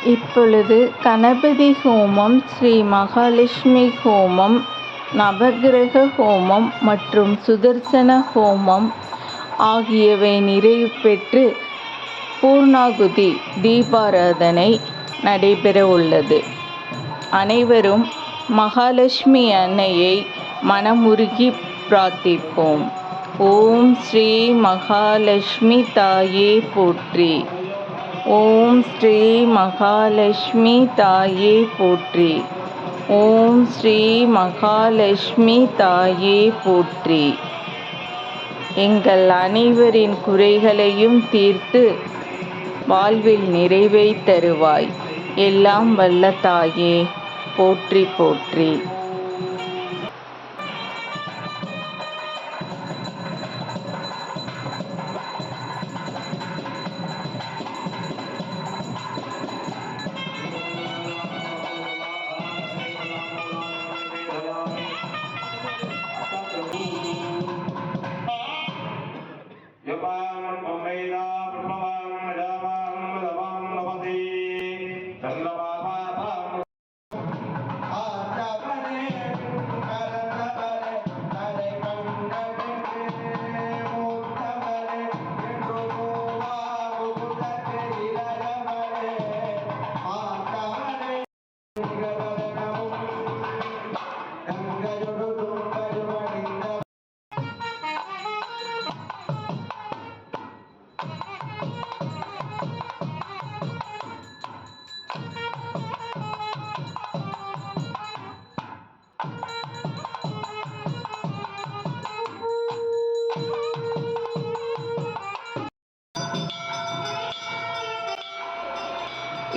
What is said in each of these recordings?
இப்பொழுது கணபதி ஹோமம், ஸ்ரீ மகாலட்சுமி ஹோமம், நவக்கிரக ஹோமம் மற்றும் சுதர்சன ஹோமம் ஆகியவை நிறைவு பெற்று பூர்ணாகுதி தீபாராதனை நடைபெற உள்ளது. அனைவரும் மகாலட்சுமி அன்னையை மனமுருகி பிரார்த்திப்போம். ஓம் ஸ்ரீ மகாலட்சுமி தாயே போற்றி. ஓம் ஸ்ரீ மகாலட்சுமி தாயே போற்றி. ஓம் ஸ்ரீ மகாலட்சுமி தாயே போற்றி. எங்கள் அனைவரின் குறைகளையும் தீர்த்து வாழ்வில் நிறைவை தருவாய். எல்லாம் வல்ல தாயே போற்றி போற்றி.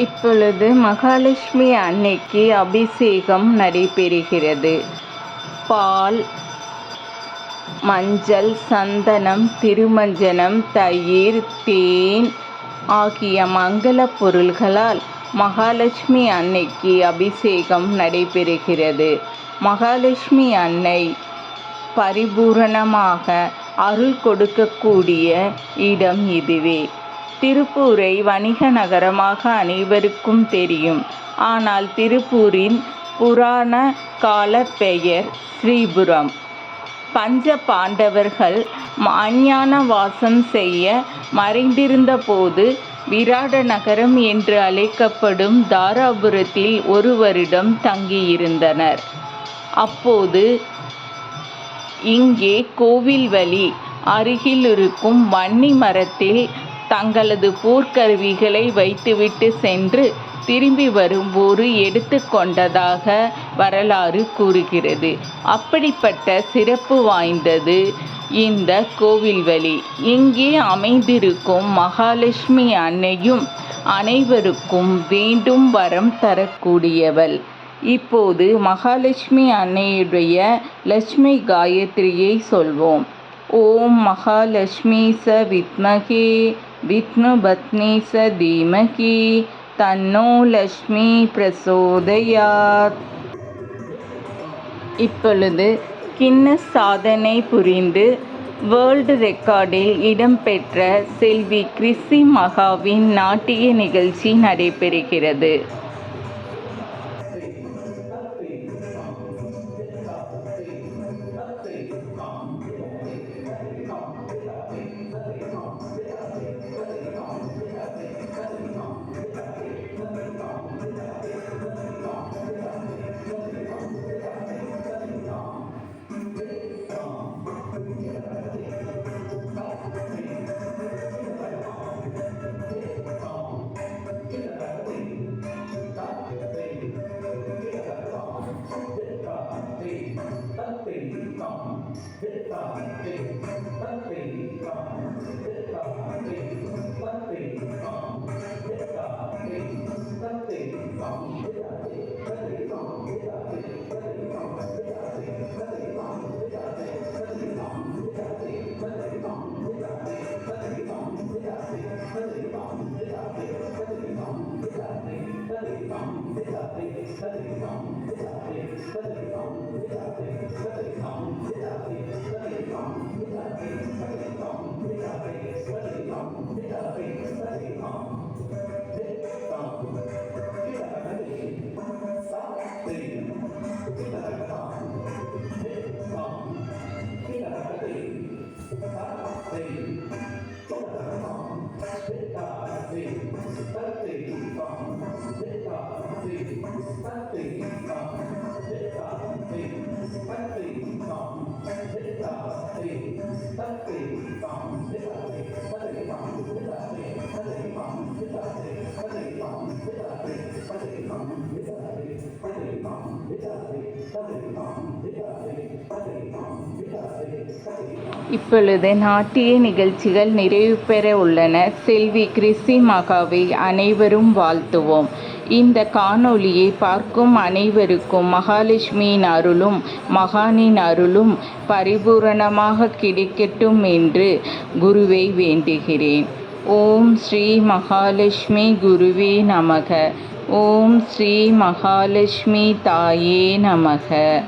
இப்பொழுது மகாலட்சுமி அன்னைக்கு அபிஷேகம் நடைபெறுகிறது. பால், மஞ்சள், சந்தனம், திருமஞ்சனம், தயிர், தேன் ஆகிய மங்கள பொருள்களால் மகாலட்சுமி அன்னைக்கு அபிஷேகம் நடைபெறுகிறது. மகாலட்சுமி அன்னை பரிபூரணமாக அருள் கொடுக்கக்கூடிய இடம் இதுவே. திருப்பூரை வணிக நகரமாக அனைவருக்கும் தெரியும். ஆனால் திருப்பூரின் புராண கால பெயர் ஸ்ரீபுரம். பஞ்ச பாண்டவர்கள் அஞ்ஞான வாசம் செய்ய மறைந்திருந்த போது விராட நகரம் என்று அழைக்கப்படும் தாராபுரத்தில் ஒரு வருடம் தங்கியிருந்தனர். அப்போது இங்கே கோவில்வழி அருகில் இருக்கும் வன்னி மரத்தில் தங்களது போர்க்கருவிகளை வைத்துவிட்டு சென்று திரும்பி வரும்போது எடுத்து கொண்டதாக வரலாறு கூறுகிறது. அப்படிப்பட்ட சிறப்பு வாய்ந்தது இந்த கோவில்வழி. இங்கே அமைந்திருக்கும் மகாலட்சுமி அன்னையும் அனைவருக்கும் வேண்டும் வரம் தரக்கூடியவள். இப்போது மகாலட்சுமி அன்னையுடைய லட்சுமி காயத்ரியை சொல்வோம். ஓம் மகாலட்சுமி ச வித்மகே விஷ்ணுபத்னி ச தீமகி தன்னோ லட்சுமி பிரசோதயாத். இப்பொழுது கின்னஸ் சாதனை புரிந்து வேர்ல்டு ரெக்கார்டில் இடம்பெற்ற செல்வி கிறிஸ்ஸி மகாவின் நாட்டிய நிகழ்ச்சி நடைபெறுகிறது. இப்பொழுது நாட்டிய நிகழ்ச்சிகள் நிறைவு பெற உள்ளன. செல்வி கிறிஸ்சி மகாவை அனைவரும் வாழ்த்துவோம். இந்த காணொளியை பார்க்கும் அனைவருக்கும் மகாலட்சுமியின் அருளும் மகானின் அருளும் பரிபூரணமாக கிடைக்கட்டும் என்று குருவை வேண்டுகிறேன். ஓம் ஸ்ரீ மகாலட்சுமி குருவே நமக. ஓம் ஸ்ரீ மகாலட்சுமி தாயே நமக.